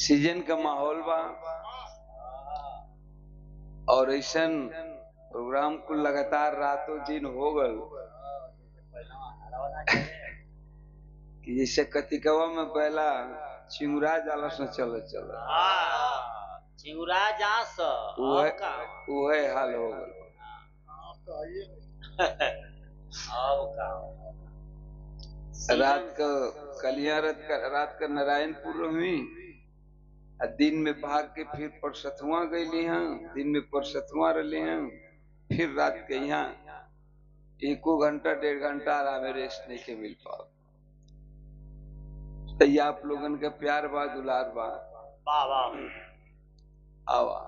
Season का माहौल बा और ऐसन प्रोग्राम को लगातार रातों दिन हो गल कि जैसे कतिकवा में पहला चिंगुरा जाला से चल चिंगुरा जा वह हाल हो गल। रात का नारायणपुर हुई दिन में भाग के फिर परसथुआ गईली हैं, दिन में परसथुआ रही हैं, फिर रात के यहाँ 1 घंटा 1.5 घंटा आराम रेस्ट नहीं के मिल पाओ। तो आप लोगन का प्यार बा दुलार बा आवा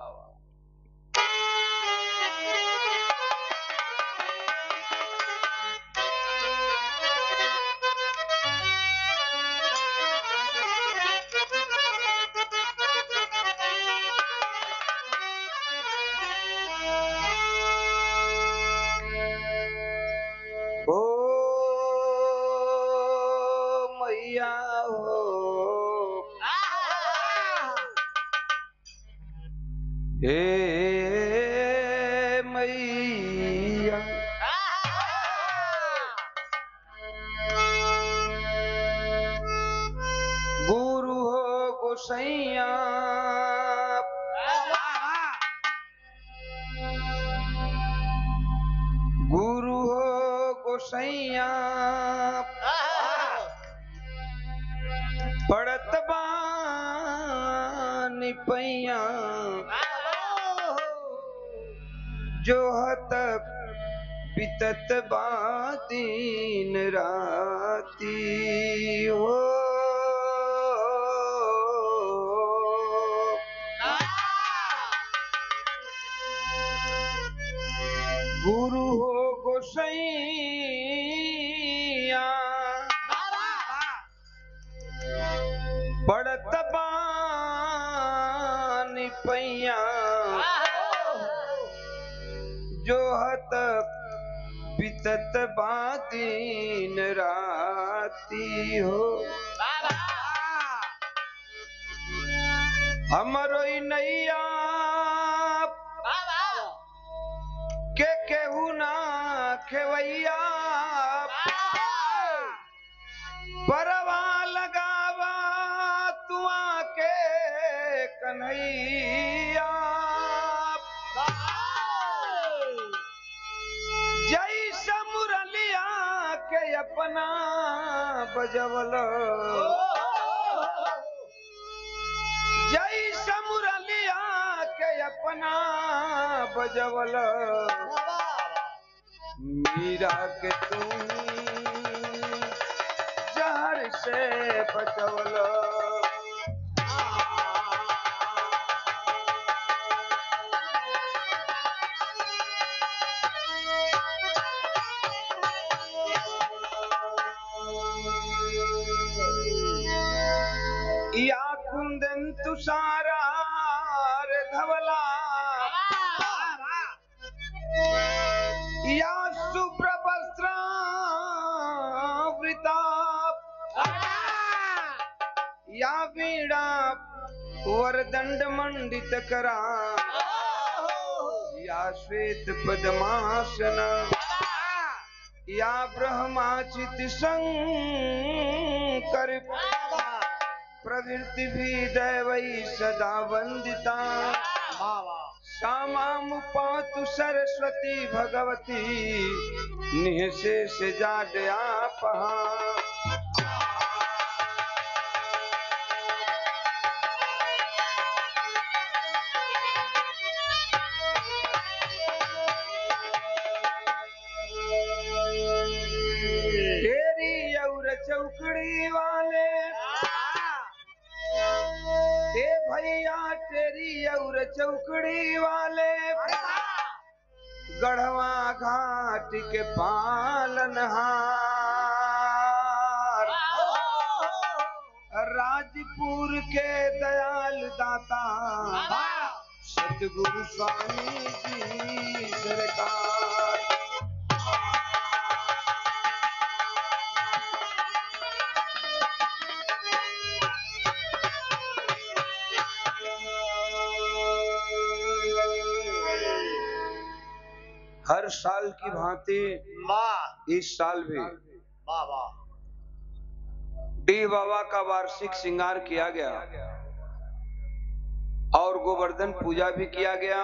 हे मैया गुरु हो गोसैया गुरु हो गोसैया पड़त बानी पैया जो हत बितत बादीन राती हो गुरु हो गोसैया पड़त बानी पैया जो हत बितत बादीन राती हो हमरो नैया के केहू ना खेवैया परवा लगावा तुआ के कन्हैया जैसा मुरलिया के अपना बजवल जैसा मुरलिया के अपना बजवल मीरा के तुम जहर से बचवल या कुंदन तुषारा धवला या शुभ्रवस्त्रावृता या वीणा वरदंड मंडित करा या श्वेत पद्मासन या ब्रह्माचित शंकर प्रवृत्ति भी दैवई सदा वंदिता सामाम पातु सरस्वती भगवती निःशेष जाड्या पहा तेरी और चौकड़ी वाले ए भैया तेरी और चौकड़ी वाले गढ़वा घाट के पालनहार राजपुर के दयाल दाता सतगुरु स्वामी जी सरकार हर साल की भांति इस साल भी डी बाबा का वार्षिक श्रृंगार किया गया और गोवर्धन पूजा भी किया गया,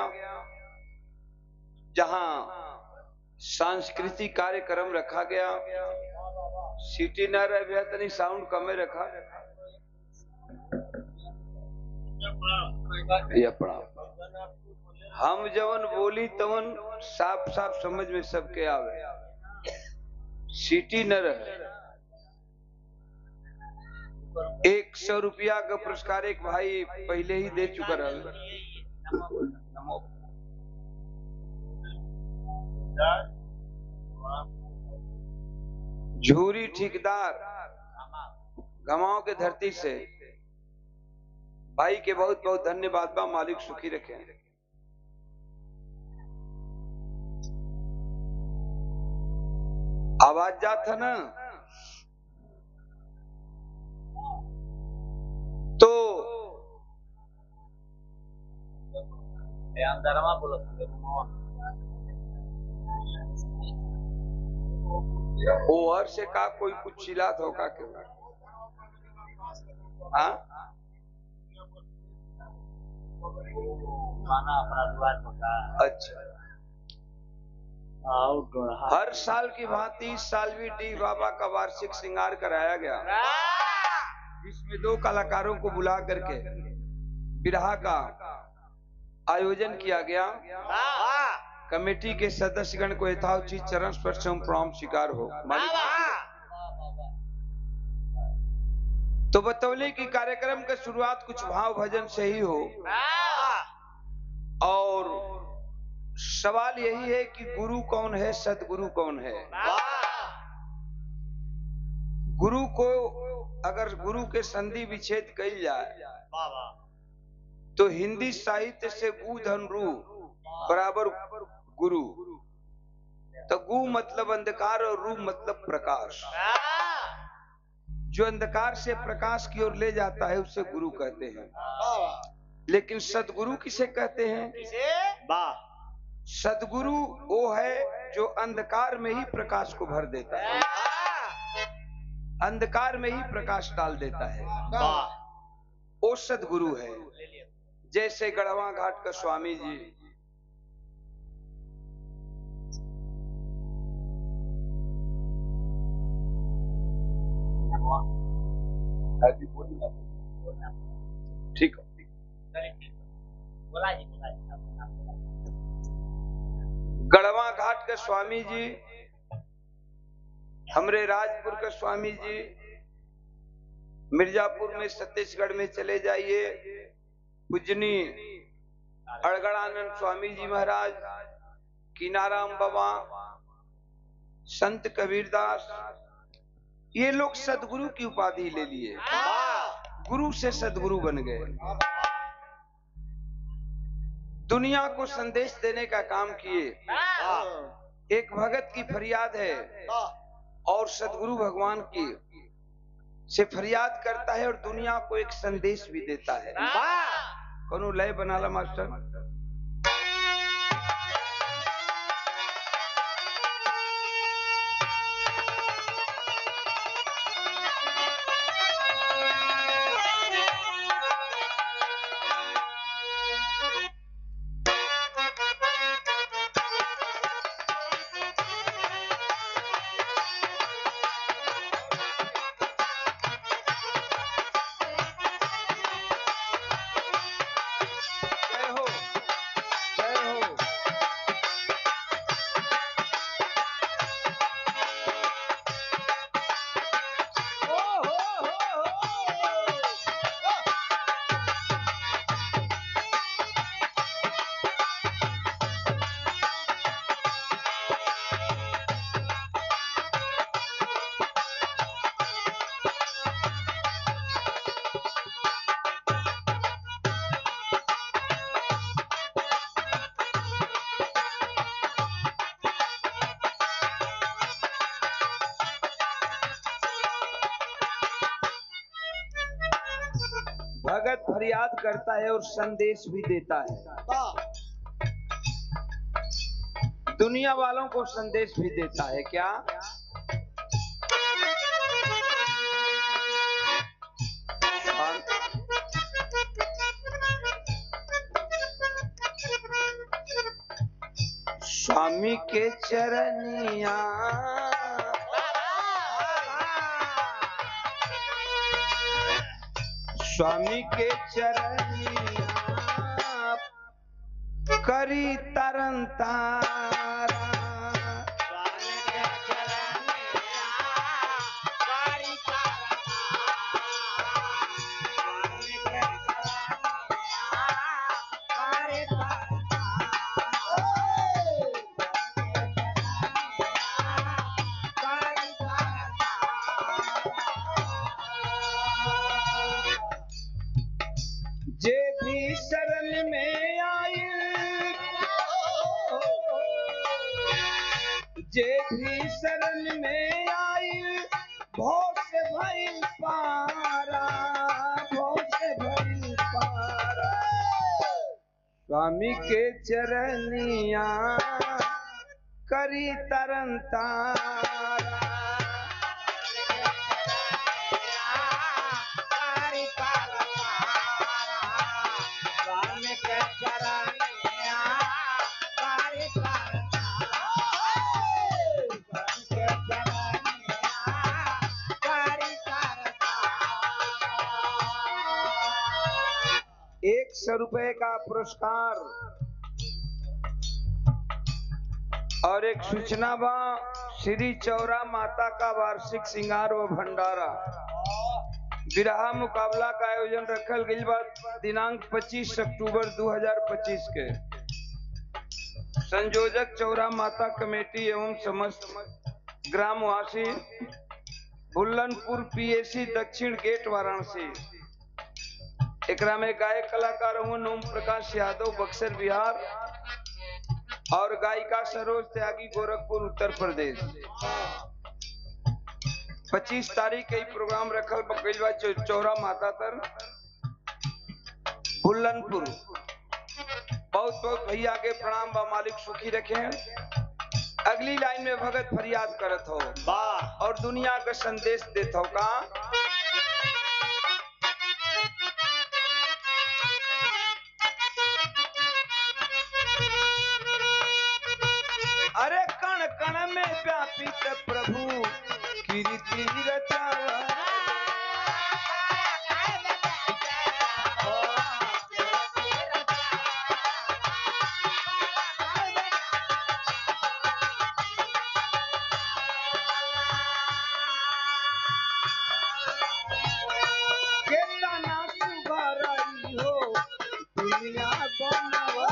जहां सांस्कृतिक कार्यक्रम रखा गया। सीटी न रह गया तनी साउंड कमे रखा या पड़ा। हम जवन बोली तवन साफ साफ समझ में सबके आवे, सीटी न रहे। 100 रुपया का पुरस्कार एक भाई पहले ही दे चुका रहा। झूरी ठेकेदार गमाओं के धरती से भाई के बहुत बहुत धन्यवाद बा। मालिक सुखी रखे। आवाज जात है ना, तो ओहर से का कोई कुछ चिल्लात हो का क्यों? हाँ अच्छा। हर साल की भांति इस साल भी डी बाबा का वार्षिक श्रृंगार कराया गया, जिसमें 2 कलाकारों को बुला करके बिरहा का आयोजन किया गया। कमेटी के सदस्यगण को यथाउचित चरण स्पर्श एवं प्रणाम स्वीकार हो। तो बतौले की कार्यक्रम का शुरुआत कुछ भाव भजन से ही हो, और सवाल यही है कि गुरु कौन है, सदगुरु कौन है। गुरु को अगर गुरु के संधि विच्छेद कइल जाए तो हिंदी साहित्य से गु धन रू बराबर गुरु। तो गु मतलब अंधकार और रू मतलब प्रकाश। जो अंधकार से प्रकाश की ओर ले जाता है उसे गुरु कहते हैं। लेकिन सदगुरु किसे कहते हैं? सदगुरु वो है जो अंधकार में ही प्रकाश को भर देता है, अंधकार में ही प्रकाश डाल देता है, वो सदगुरु है। जैसे गढ़वा घाट का स्वामी जी, ठीक है, गढ़वा घाट के स्वामी जी, हमरे राजपुर के स्वामी जी, मिर्जापुर में छत्तीसगढ़ में चले जाइए, पूजनी अड़गड़ानंद स्वामी जी महाराज, कीनाराम बाबा, संत कबीरदास, ये लोग सदगुरु की उपाधि ले लिए, गुरु से सदगुरु बन गए। दुनिया को संदेश देने का काम किए। एक भगत की फरियाद है और सदगुरु भगवान की से फरियाद करता है और दुनिया को एक संदेश भी देता है। कौनो लय बना ला मास्टर। भगत फरियाद करता है और संदेश भी देता है। दुनिया वालों को संदेश भी देता है। क्या? स्वामी के चरनिया स्वामी के चरनिया करी तरन तारा। जे भी शरण में आई जे भी शरण में आई भव से भइल पारा भव से भइल पारा। स्वामी के चरनिया करी तरन तारा। ₹100 का पुरस्कार और एक सूचना बा, श्री चौरा माता का वार्षिक श्रृंगार व भंडारा बिरहा मुकाबला का आयोजन रखल गई बा दिनांक 25 अक्टूबर 2025 के। संयोजक चौरा माता कमेटी एवं समस्त ग्रामवासी, भुल्लनपुर पीएसी, दक्षिण गेट, वाराणसी। एकरा में गायक कलाकार ओम प्रकाश यादव, बक्सर, बिहार, और गायिका सरोज त्यागी, गोरखपुर, उत्तर प्रदेश। 25 तारीख के प्रोग्राम रखल गइल बा चौरा माता तर भुल्लनपुर। बहुत बहुत भैया के प्रणाम बा। मालिक सुखी रखे। अगली लाइन में भगत फरियाद करत हो और दुनिया का संदेश देत हो। का? अरे कण कण में व्यापित प्रभु कीर्ति रचावा। केतना सुघरई हो दुनिया बनवा।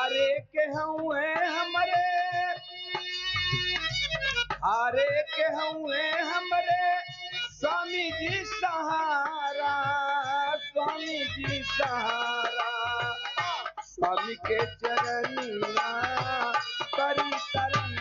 अरे के हुए हमरे स्वामी जी सहारा स्वामी जी सहारा। स्वामी के चरनिया करी तरन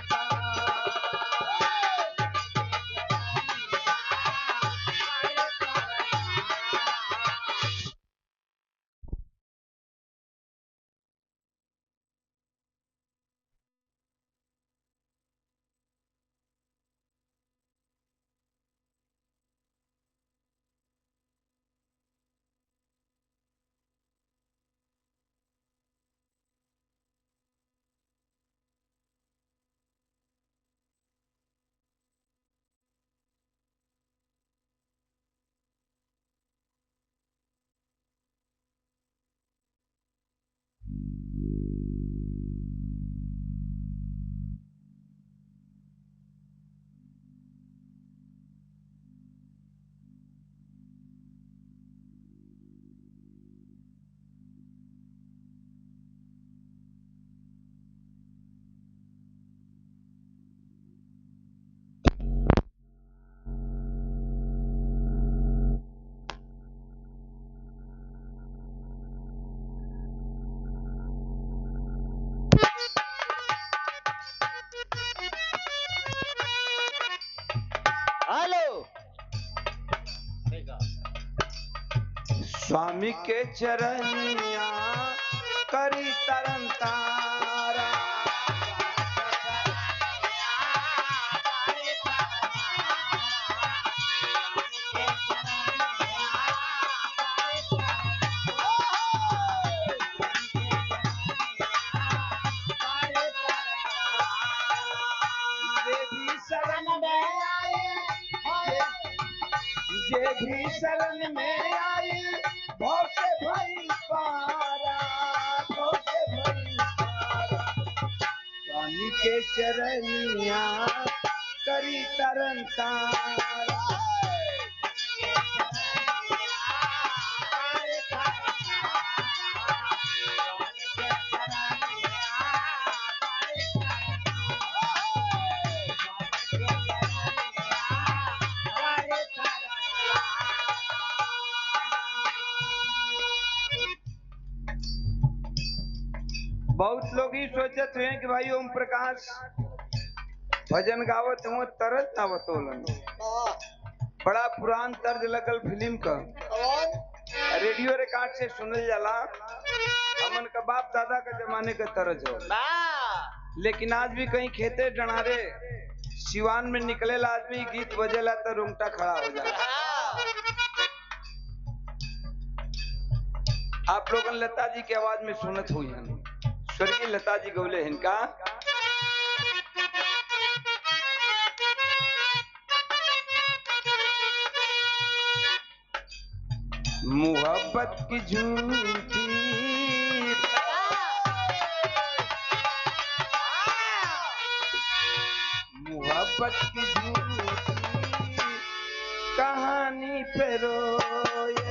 स्वामी के चरनिया करी तरन तारा। जे भी शरण में आई भव से भई पारा, भव से भई पारा। स्वामी के चरनिया करी तरन तारा। बहुत लोग ही सोचते हैं कि भाई ओम प्रकाश भजन गावत हुआ तरत ना बतौलन। बड़ा पुरान तर्ज लगल फिल्म का, रेडियो रिकॉर्ड से सुनल जाला। हमन का बाप दादा का जमाने का तर्ज हो, लेकिन आज भी कहीं खेते डनारे सिवान में निकलेला आदमी गीत बजेला तो रुंगटा खड़ा हो जाला। आप लोगन लता जी की आवाज में सुनत हुई हैं, स्वर्गीय लता जी गौले हिनका। मोहब्बत की झूठी मोहब्बत की झूठी कहानी पे रोए,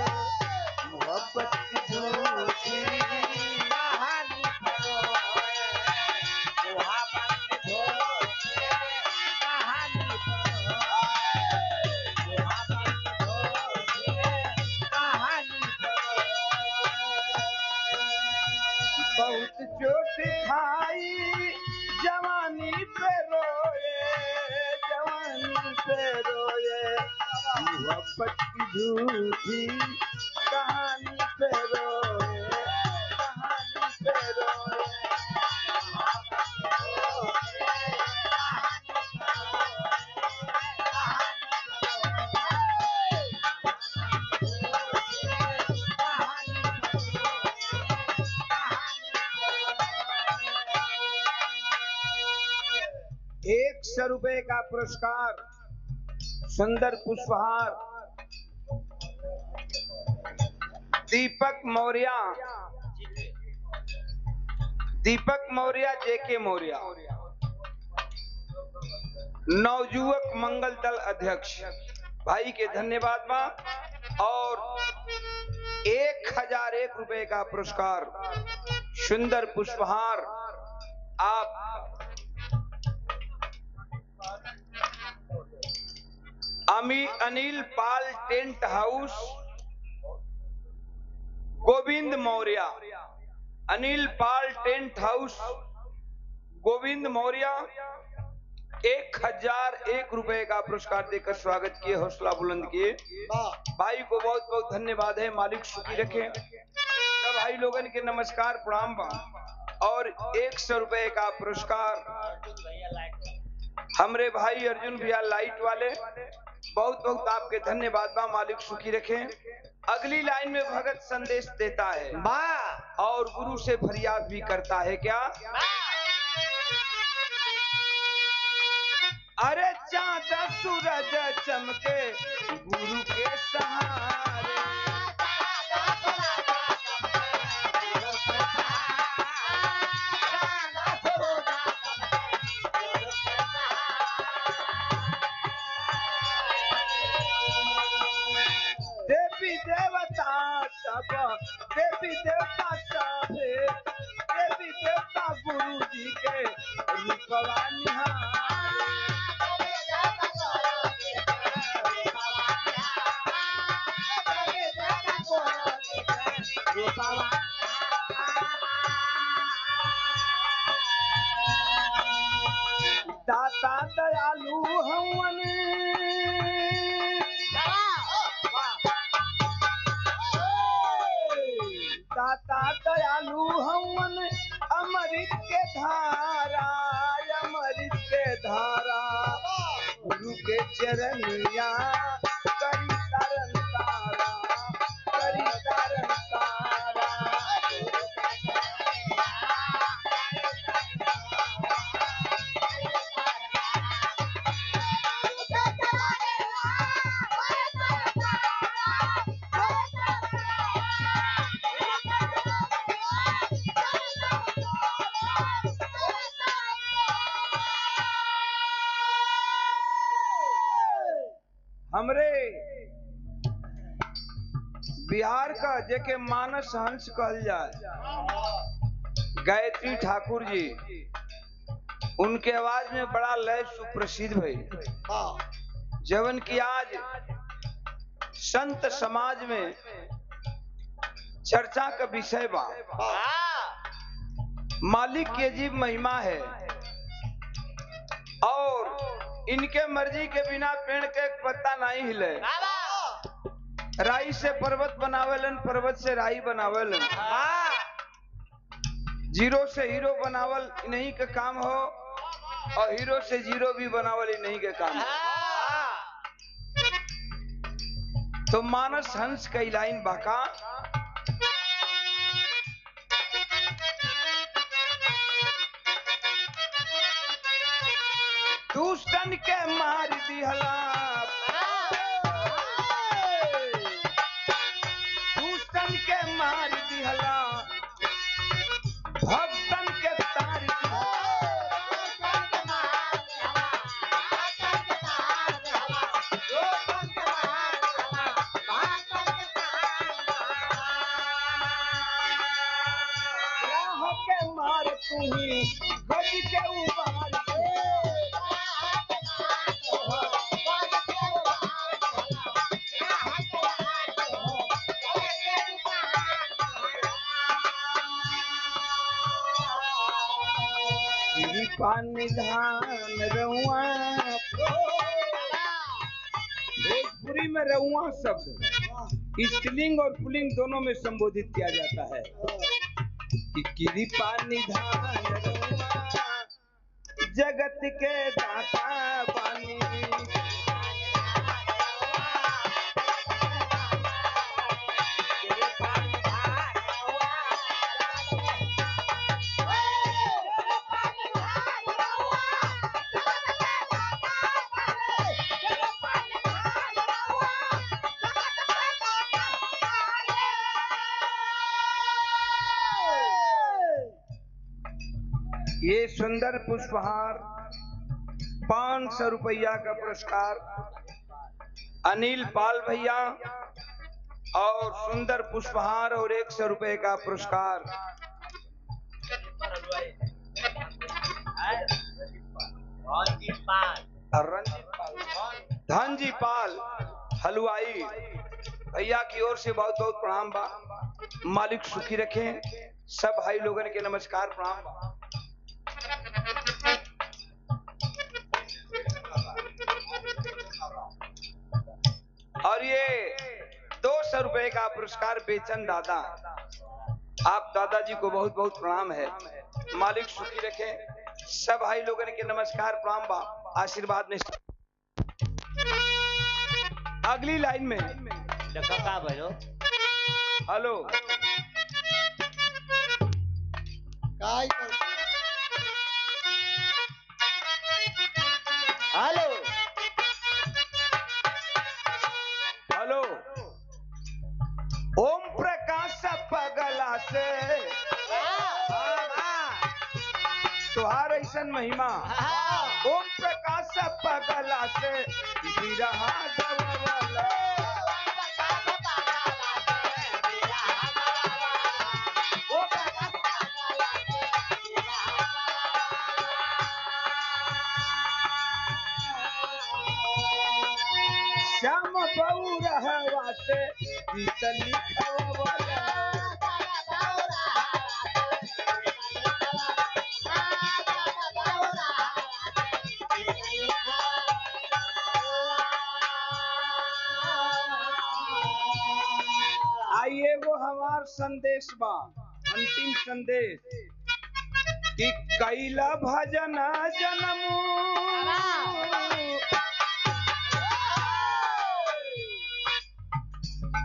मोहब्बत की झूठी कहानी पे रोए, मोहब्बत की झूठी कहानी पे रोए, मोहब्बत की झूठी कहानी पे रोए। बहुत चोट खाई जवानी पे रोए, जवानी पे रोए, मोहब्बत की झूठी कहानी पे रोए, कहानी पे रोए। ₹100 का पुरस्कार सुंदर पुष्पहार दीपक मौर्य, दीपक मौर्य, जेके मौर्य, नवयुवक मंगल दल अध्यक्ष भाई के धन्यवाद बा। और ₹1001 का पुरस्कार सुंदर पुष्पहार आप अनिल पाल टेंट हाउस गोविंद मौर्य, अनिल पाल टेंट हाउस गोविंद मौर्य ₹1001 का पुरस्कार देकर स्वागत किए, हौसला बुलंद किए। भाई को बहुत बहुत धन्यवाद है, मालिक सुखी रखे। सब भाई लोगन के नमस्कार प्रणाम बा। और ₹100 का पुरस्कार हमरे भाई अर्जुन भैया लाइट वाले, बहुत बहुत आपके धन्यवाद बा, मालिक सुखी रखे। अगली लाइन में भगत संदेश देता है और गुरु से फरियाद भी करता है क्या? अरे चांद सूरज चमके गुरु के सहारे, देवी देवता सब, देवी देवता सब, देवी देवता गुरु जी के रूपवा निहारे। दाता दयालु हवन, प्रभु हवन अमृत के धारा, अमृत के धारा गुरु के चरनिया करी तरन तारा, करी तरन तारा। हमरे बिहार का जेके मानस हंस कहल जाए, गायत्री ठाकुर जी, उनके आवाज में बड़ा लय सुप्रसिद्ध भई, जवन की आज संत समाज में चर्चा का विषय बा। मालिक की अजीब महिमा है और इनके मर्जी के बिना पेड़ के एक पत्ता नहीं हिले। राई से पर्वत बनावेलन, पर्वत से राई बनावेलन, जीरो से हीरो बनावल इन्हीं के काम हो और हीरो से जीरो भी बनावल इन्हीं के काम हो। तो मानस हंस कई लाइन बाका, दुष्टन के मार दिहला, दुष्टन के मार दिहला, भक्तन के तार दिहला। राह के मार तुही गज के उबार निधान रउआ। भोजपुरी में रउआ शब्द स्त्रीलिंग और पुल्लिंग दोनों में संबोधित किया जाता है कि कृपा निधान रउआ, जगत के दाता बानी। ये सुंदर पुष्पहार 500 रुपया का पुरस्कार अनिल पाल भैया और सुंदर पुष्पहार और 100 रुपए का पुरस्कार धनजी पाल हलवाई भैया की ओर से बहुत बहुत प्रणाम बा। मालिक सुखी रखें। सब भाई लोगन के नमस्कार प्रणाम बा। और ये 200 रुपए का पुरस्कार बेचन दादा, आप दादाजी को बहुत बहुत प्रणाम है। मालिक सुखी रखे। सब भाई लोगों के नमस्कार प्रणाम बा, आशीर्वाद में। अगली लाइन में hello hello hello Om Prakash पगला से तुहार ऐसन महिमा। ओम प्रकाश पगला से बिरहा गवाला। श्याम बहु रहवा से गीत लिखवाला। आइए वो हमार संदेश बा। अंतिम संदेश कि कैला भजन जन्म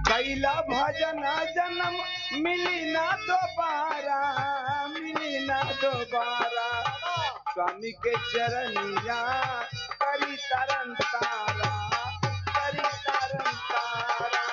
कैला भजन जन्म मिली ना दोबारा, मिली ना दोबारा। स्वामी के चरनिया करी तरन तारा, करी तरन तारा।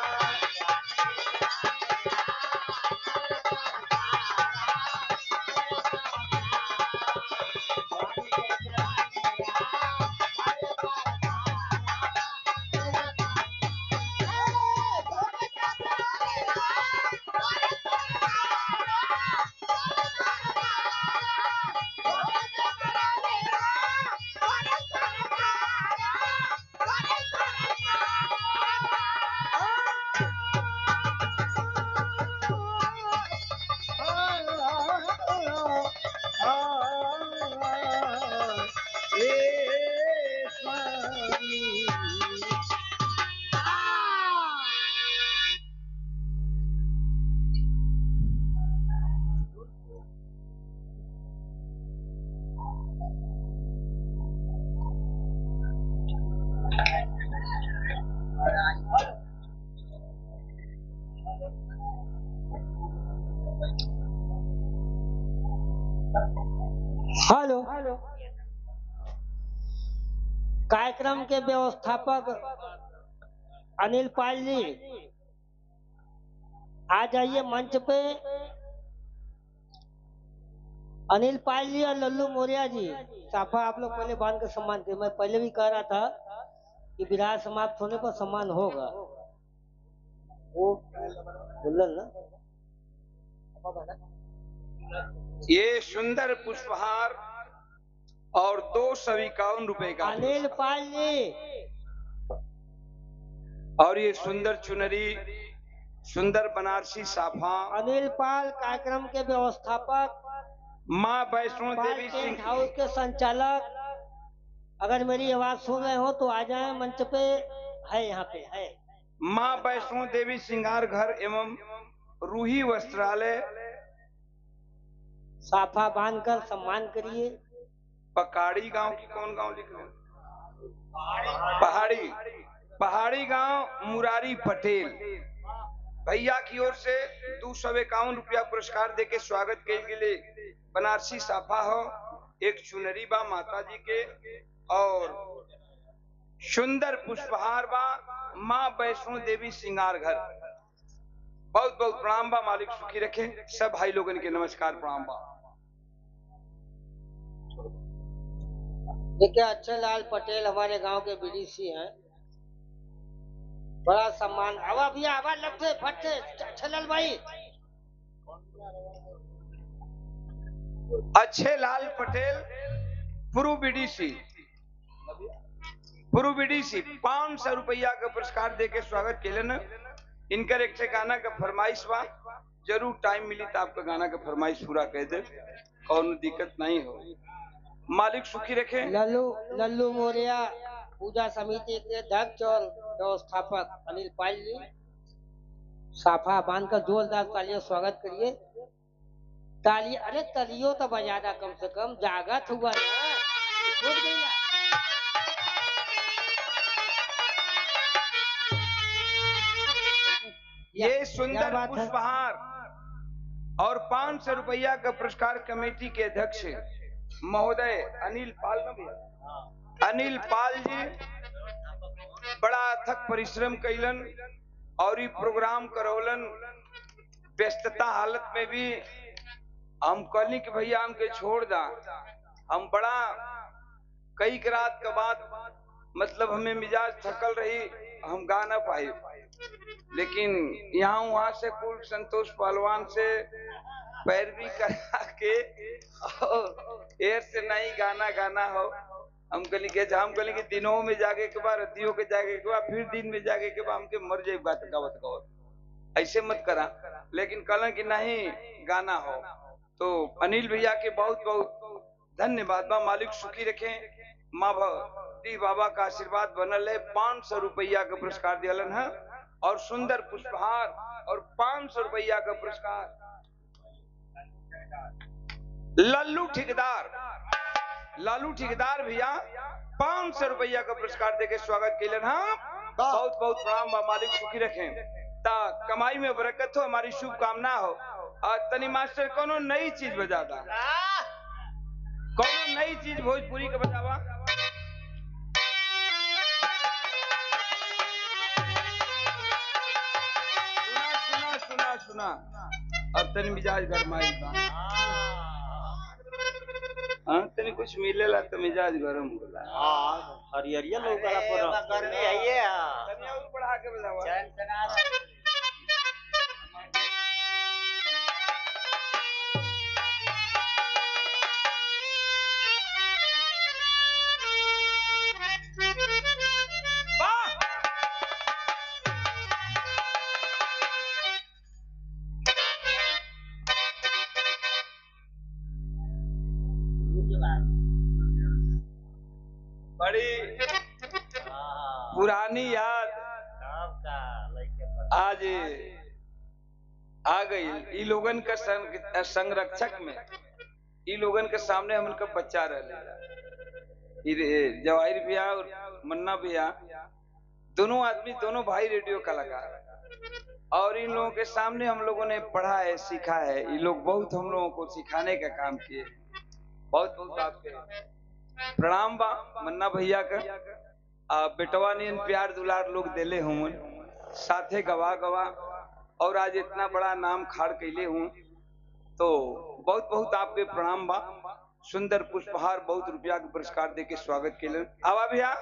हेलो, कार्यक्रम के व्यवस्थापक अनिल पाल जी आ जाइए मंच पे। अनिल पाल जी और लल्लू मौर्य जी, साफा आप लोग पहले बांध के सम्मान कीजिए। मैं पहले भी कह रहा था कि विराह समाप्त होने पर सम्मान होगा। वो बोलन ना, ये सुंदर पुष्पहार और 251 रुपए का अनिल पाल जी और ये सुंदर चुनरी, सुंदर बनारसी साफा। अनिल पाल कार्यक्रम के व्यवस्थापक, माँ वैष्णो देवी टेंट सिंह हाउस के संचालक। अगर मेरी आवाज सुन रहे हो तो आ जाएं मंच पे, है यहाँ पे है। माँ वैष्णो देवी श्रृंगार घर एवं रूही वस्त्रालय, साफा बांधकर सम्मान करिए। पकाड़ी गांव की कौन गांव लिख रहे? पहाड़ी, पहाड़ी गांव मुरारी पटेल भैया की ओर से 251 रुपया पुरस्कार देके स्वागत के लिए बनारसी साफा हो, एक चुनरी बा माता जी के और सुंदर पुष्पहार बा माँ वैष्णो देवी श्रृंगार घर। बहुत बहुत प्रणाम बा, मालिक सुखी रखे। सब भाई लोगन के नमस्कार प्रणाम बा। देखिए अच्छे लाल पटेल हमारे गांव के बीडीसी हैं, बड़ा सम्मान। आवा भैया आवा, लगते फटते अच्छे लाल भाई। अच्छे लाल पटेल पूर्व बीडीसी, पूर्व बीडीसी 500 रुपया का पुरस्कार देके स्वागत के लेना। इनकर एक से गाना का फरमाइश बा, जरूर टाइम मिली तो आपका गाना का फरमाइश पूरा कर दे, कौन दिक्कत नहीं हो। मालिक सुखी रखे। लल्लू मौर्य पूजा समिति के अध्यक्ष और व्यवस्थापक अनिल पाल जी, साफा बांधकर जोरदार तालियों स्वागत करिए। ताली, अरे तालियों तो बजाना कम से कम, जागत हुआ ना, छूट गई ना। ये सुंदर पुष्पहार और 500 रुपया का पुरस्कार कमेटी के अध्यक्ष महोदय अनिल पाल, अनिल पाल जी बड़ा अथक परिश्रम कैलन और ये प्रोग्राम करौलन। व्यस्तता हालत में भी हम कहली कि भैया हमके छोड़ दा, हम बड़ा कई रात के बाद मतलब हमें मिजाज थकल रही, हम गा ना पाए, लेकिन यहाँ वहां से कुल संतोष पहलवान से पैरवी करा के और एर से नहीं गाना गाना हो। हम कहली कि दिनों में जागे के बाद, रातियों के जागे के बाद, फिर दिन में जागे के बाद हमके मर जाए गावत गावत, ऐसे मत करा। लेकिन कहला कि नहीं गाना हो। तो अनिल भैया के बहुत बहुत धन्यवाद बा, मालिक सुखी रखे। माँ भगवती बाबा का आशीर्वाद बनल है। 500 रुपया का पुरस्कार दिलन है और सुंदर पुष्पहार और 500 रुपया का पुरस्कार लालू ठेकेदार भैया 500 रुपया का पुरस्कार देके स्वागत के लिए बहुत बहुत प्रणाम बा। मालिक सुखी रखें ता कमाई में बरकत हो, हमारी शुभकामना हो। और तनी मास्टर कोनो नई चीज बजा दा, कोनो नई चीज भोजपुरी का बजावा। सुना सुना सुना अब तनी मिजाज गरमाई बा। हाँ तनी कुछ मिलेला तो मिजाज गरम होला। हरियरिया लोग गर्मी है ये तनी और बढ़ा के बजावा। बड़ी पुरानी याद आज आ गई। ई लोगन का संरक्षक में ई लोगन के सामने हम उनका बच्चा रहे। जवाहिर भैया और मन्ना भैया दोनों आदमी, दोनों भाई रेडियो कलाकार, और इन लोगों के सामने हम लोगों ने पढ़ा है, सीखा है। ये लोग बहुत हम लोगों को सिखाने का काम किए। बहुत बहुत आपके प्रणाम बा मन्ना भैया का। बेटवा ने प्यार दुलार लोग देले हूँ, साथे गवा गवा, और आज इतना बड़ा नाम खाड़ कैले हूँ, तो बहुत बहुत आपके प्रणाम बा। सुंदर पुष्पहार बहुत रुपया के पुरस्कार दे के स्वागत के लिए आवा भैया।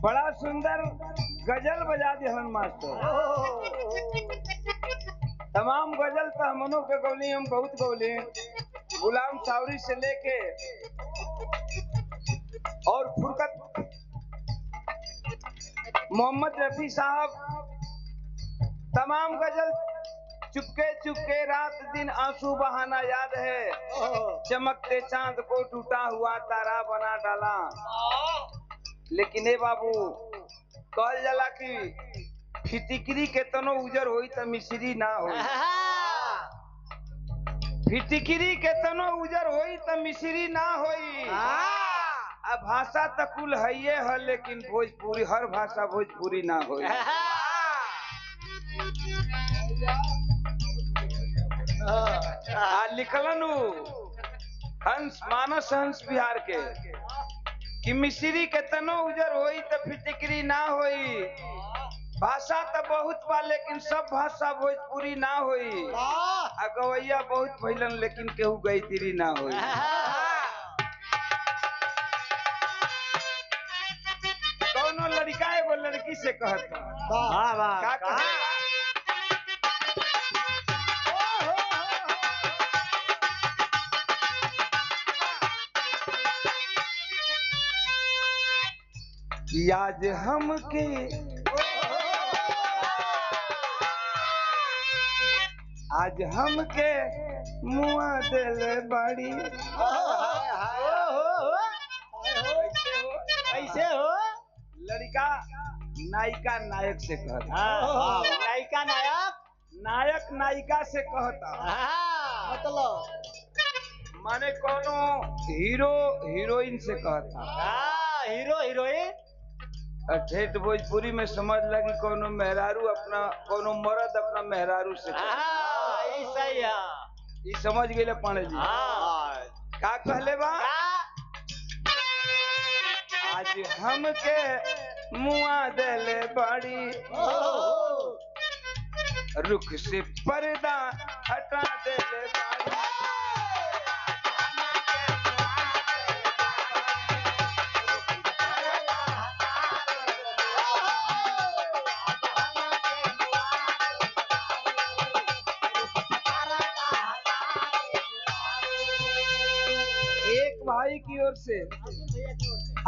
बड़ा सुंदर गजल बजा दे हन मास्टर। तमाम गजल तो हमनों के गौली, हम बहुत गौली, गुलाम सावरी से लेके और फुरकत मोहम्मद रफी साहब, तमाम गजल। चुपके चुपके रात दिन आंसू बहाना याद है, चमकते चांद को टूटा हुआ तारा बना डाला। लेकिन ए बाबू कहल जाला कि फिटिकरी के तनो उजर होई त मिश्री ना होई। फिटिकरी के तनो उजर होई त मिश्री ना होई। अब भाषा त कुल हइये है, लेकिन भोजपुरी, हर भाषा भोजपुरी ना होई। लिखलन हंस, मानस हंस बिहार के, कि मिश्री के तनो उजर होई त फिटिकरी ना होई। भाषा तो बहुत बा, लेकिन सब भाषा भोजपुरी ना होई। गवैया बहुत भइलन, लेकिन केहू गईतिरी ना होई। कौनो लड़का एगो लड़की से कहता, का कहता? आज हमके मुआ दिल बड़ी। कैसे हो? लड़का नायिका नायक से कहता, नायिका नायक, नायक नायिका से कहता। मतलब माने कोनो हीरो हीरोइन से कहता। हीरो हीरोइन ठेठ भोजपुरी में समझ लगी कोनो मेहरारू अपना, कोनो मर्द अपना मेहरारू से। सही है, ये समझ गए पांडे जी। का कहले बा? आज हमके मुआ देले बड़ी, रुख से पर्दा हटा देले बड़ी। की ओर से,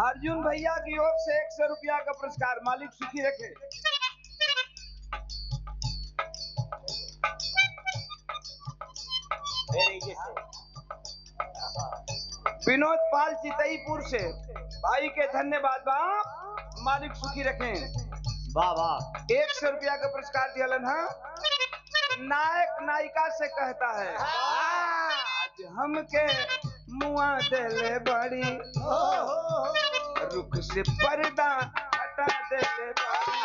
अर्जुन भैया की ओर से 100 रुपया का पुरस्कार। मालिक सुखी रखे। विनोद पाल चितईपुर से भाई के धन्यवाद बाप, मालिक सुखी रखें। वाह वाह। 100 रुपया का पुरस्कार दियालन। हाँ, नायक नायिका से कहता है आज हमके मुआ देले बड़ी, रुख से पर्दा हटा देले बड़ी।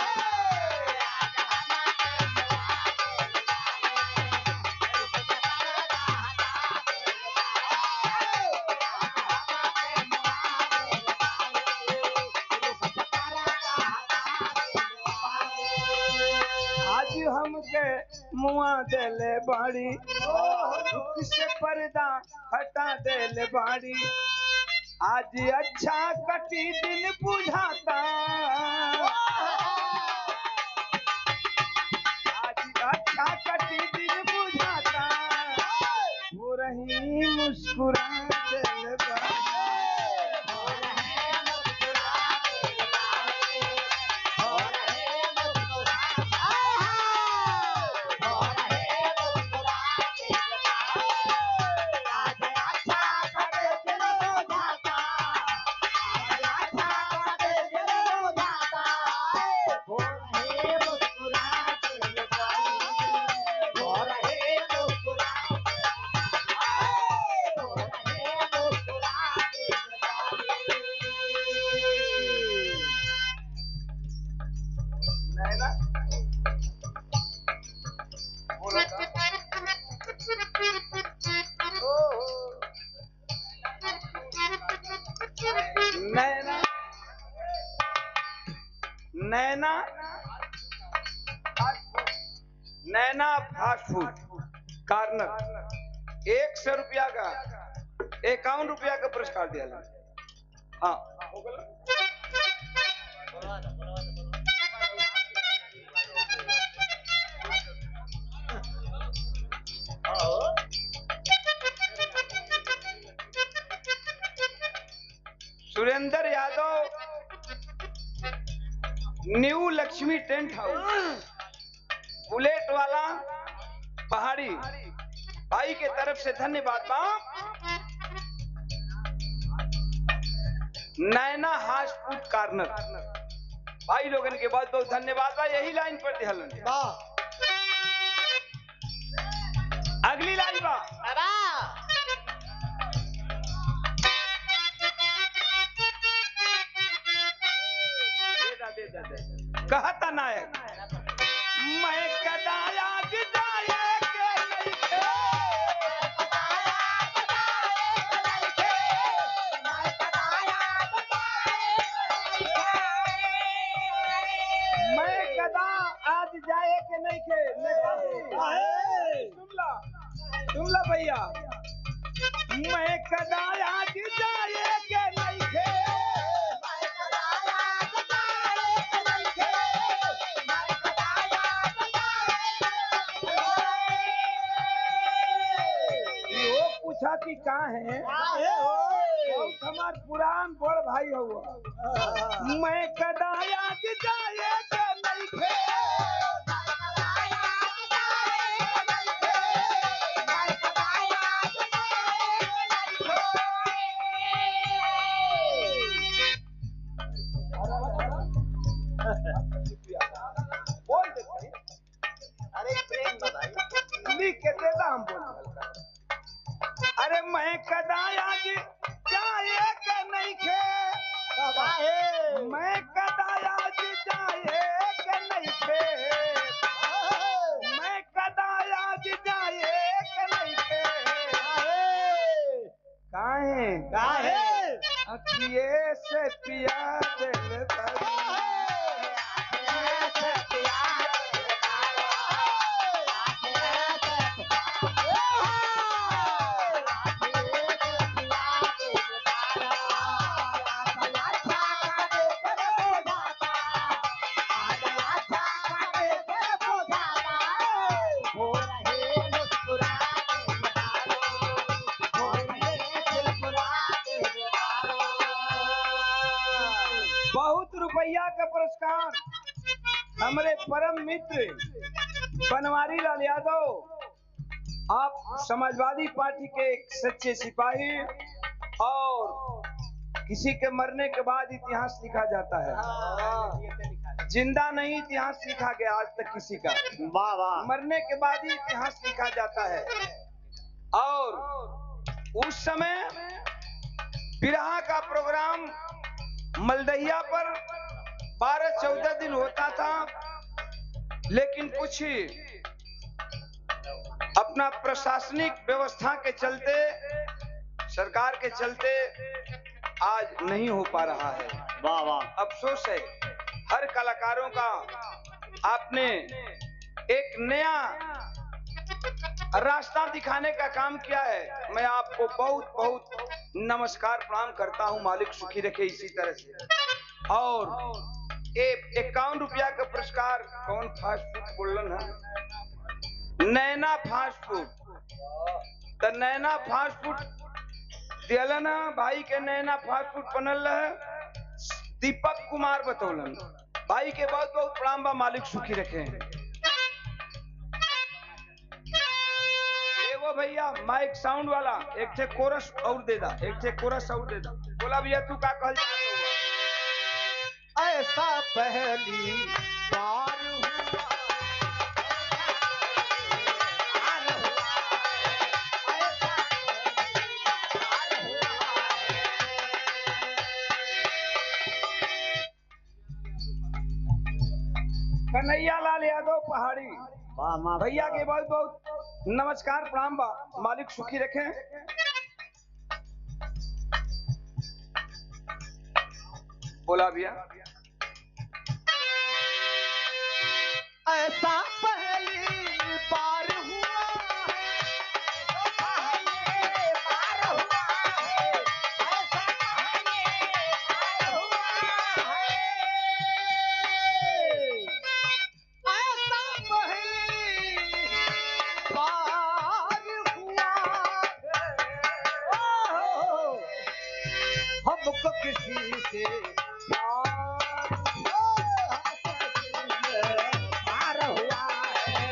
हमके मुआ देले बाड़ी, रुख से पर्दा हटा देले बाड़ी। आज अच्छा कटी दिन बुझाता, आज अच्छा कटी दिन बुझाता, हो रही मुस्कुरा देले बाड़ी। नैना फास्ट फूड कार्नर 100 रुपया का 51 रुपया का पुरस्कार दिया। हाँ, Surendra Yadav, new Lakshmi tent house, bullet वाला पहाड़ी, भाई के तरफ से धन्यवाद बाप। नैना फास्ट फूड कार्नर, भाई लोगन के बहुत बहुत धन्यवाद बा। यही लाइन पर ध्यान। अगली लाइन बा कहता नायक, मैं कदाया जाए के नहीं थे, मैं कदा आज जाए के नहीं थे। सुनला भैया, मैं कदाया जाए के नहीं थे, पूछा कि कहाँ है, बहुत हमार पुरान बड़ भाई हुआ। मैं कदाया जाए के नहीं थे, बोल दे। अरे प्रेम लिख के देता हम बोल। अरे मैं कदाया जाए के नहीं खे, मैं कदाया जाए के नहीं खे, मैं कदाया जाए के नहीं खे। काहे अखिए से पिया दिल परम मित्र बनवारी लाल यादव, आप समाजवादी पार्टी के एक सच्चे सिपाही, और किसी के मरने के बाद इतिहास लिखा जाता है, जिंदा नहीं इतिहास लिखा गया आज तक किसी का। वाह वाह। मरने के बाद ही इतिहास लिखा जाता है। और उस समय बिरहा का प्रोग्राम मलदहिया पर 12-14 दिन होता था, लेकिन कुछ अपना प्रशासनिक व्यवस्था के चलते, सरकार के चलते आज नहीं हो पा रहा है। वाह वाह। अफसोस है। हर कलाकारों का आपने एक नया रास्ता दिखाने का काम किया है। मैं आपको बहुत बहुत नमस्कार प्रणाम करता हूं। मालिक सुखी रखे इसी तरह से। और 51 रुपया का पुरस्कार कौन फास्ट फूड बोलन है? नैना फास्ट फूड। तो नैना फास्ट फूड दिलन भाई के, नैना फास्ट फूड बनल है दीपक कुमार बतौलन भाई के। बहुत बहुत प्रणाम बा, मालिक सुखी रखे। एगो भैया माइक साउंड वाला एक ठे कोरस और दे दा, एक ठे कोरस और दे दा। बोला भैया तू का कहल चाहत हुआ? ऐसा पहली बार कन्हैया लाल यादव पहाड़ी वाह। भैया के बहुत बहुत नमस्कार प्रणाम बा, मालिक सुखी रखे। बोला भैया ऐसा पहली बार हुआ हमको किसी से प्यार हुआ है।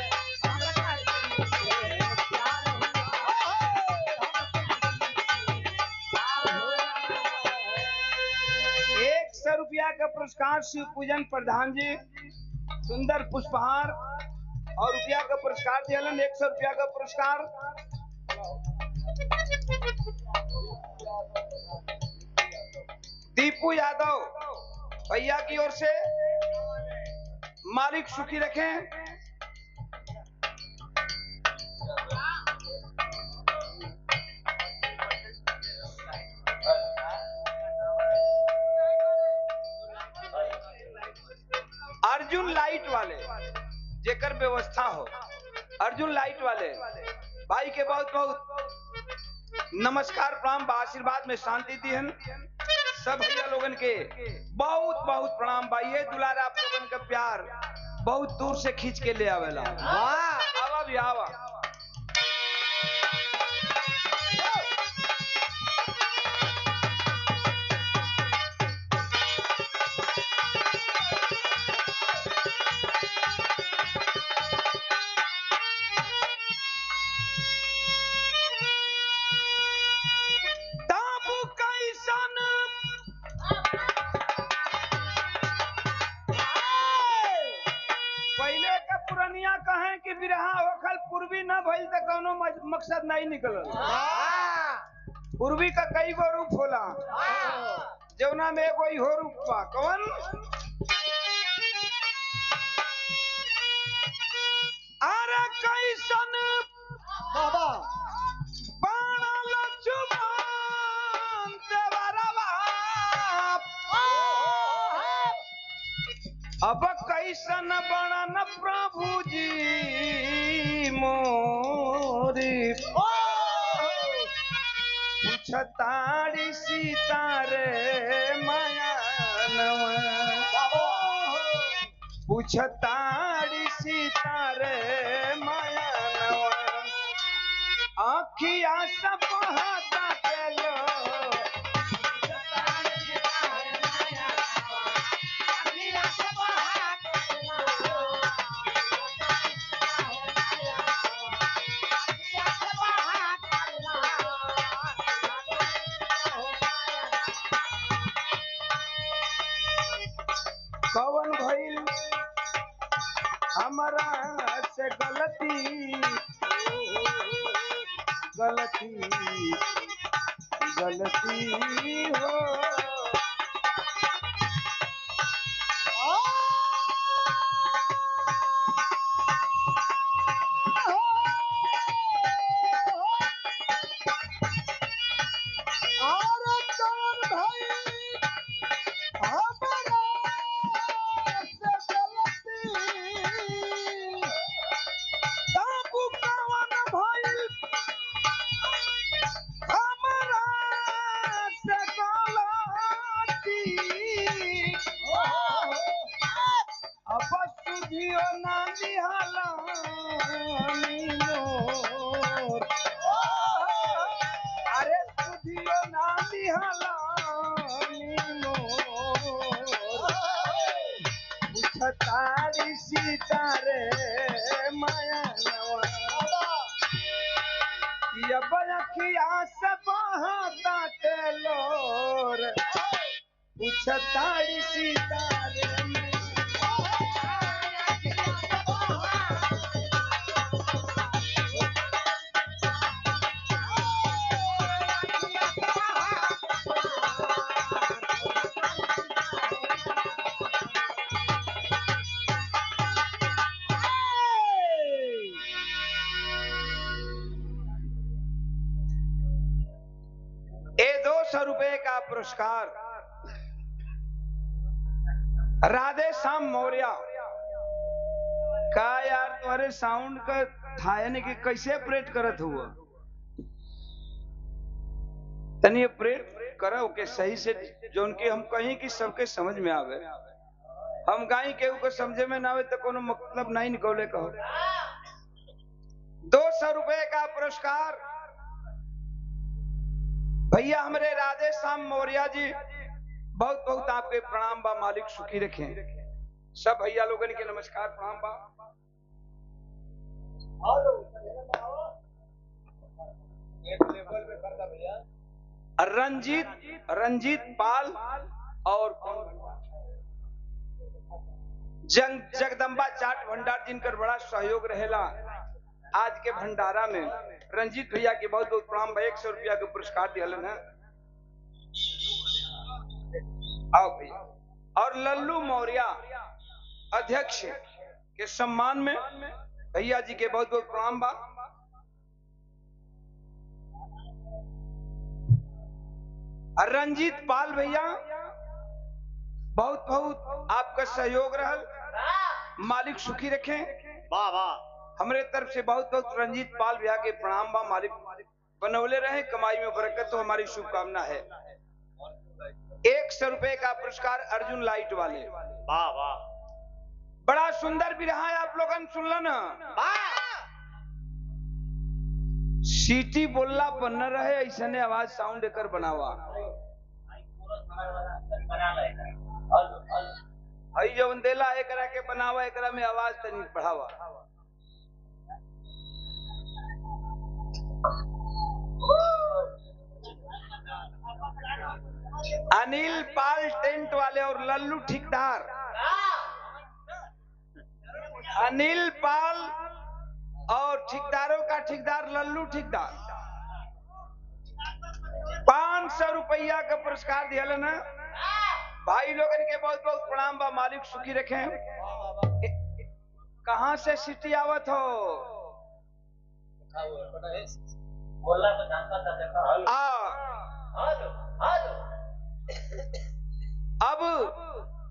100 रुपया का पुरस्कार शिव पूजन प्रधान जी, सुंदर पुष्पहार और रुपया का पुरस्कार दिलन। 100 रुपया का पुरस्कार दीपू यादव भैया की ओर से, मालिक सुखी रखें। अर्जुन लाइट वाले जेकर व्यवस्था हो, अर्जुन लाइट वाले भाई के बहुत बहुत नमस्कार प्रणाम बा, आशीर्वाद में शांति दिहन। सब भैया लोगन के बहुत बहुत प्रणाम भाई। ये दुलारा आप लोगन का प्यार बहुत दूर से खींच के ले आवेला। वाह आवा भी आवा। कहें कि बिरहा होखल पूर्वी न भइल त कोनो मकसद नहीं निकलल। पूर्वी का कई गो रूप होला, जौना में एगो इहो रूप बा। कौन? अरे कैसन बाबा बाणल जुबान देवरवा, अब कैसन बनन प्रभु जी मोरी, पूछताड़ी सीता रे मायानवा, पूछताड़ी सीता रे मायानवा, आँखिया सब हाथा के लो, हमारा से गलती गलती गलती हो तारी सीतारे माया ये बलखिया सब हाथे लोर पूछ तारी सीतारे ₹200 का पुरस्कार राधे श्याम मौर्य का। यार तुम्हारे साउंड का था यानी कि कैसे ऑपरेट करत हुआ तनी ऑपरेट करो के सही से जो उनके हम कहीं कि सबके समझ में आवे। हम गाई के को समझे में ना आवे तो कोनो मतलब नहीं निकले कहो। ₹200 का पुरस्कार भैया हमारे राधे श्याम मौर्य जी बहुत बहुत आपके प्रणाम बा। मालिक सुखी रखें। सब भैया लोगन के नमस्कार प्रणाम बा। रंजीत पाल और जगदम्बा चाट भंडार जिनकर बड़ा सहयोग रहेला आज के भंडारा में। रंजीत भैया के बहुत बहुत प्रणाम भाई। ₹100 के पुरस्कार दिया है। आओ भैया। और लल्लू मौर्य अध्यक्ष के सम्मान में भैया जी के बहुत बहुत प्रणाम बा। रंजीत पाल भैया बहुत बहुत आपका सहयोग रहल। मालिक सुखी रखें। वाह वाह। हमारे तरफ से बहुत बहुत रंजीत पाल भैया के प्रणाम बा। मालिक बनौले रहे, कमाई में बरकत हो हमारी शुभकामना है। ₹100 का पुरस्कार अर्जुन लाइट वाले। वाह वाह। बड़ा सुंदर बिरहा है, आप लोगन सुनल ना। सीटी बोलला पर न रहे ऐसने आवाज साउंड एकर बनावा। हई जवन देला एकरा के बनावा, एकरा में आवाज तनी बढ़ावा। अनिल पाल टेंट वाले और लल्लू ठेकेदार। अनिल पाल और ठेकेदारों का ठेकेदार लल्लू ठेकेदार ₹500 का पुरस्कार दिया ना। भाई लोगन के बहुत बहुत प्रणाम बा। मालिक सुखी रखें। कहां से सिटी आवत हो? अब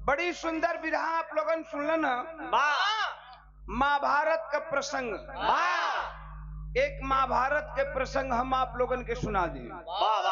बड़ी सुंदर विरहा आप लोगन सुनल ना। महाभारत का प्रसंग। एक महाभारत के प्रसंग हम आप लोगन के सुना दी।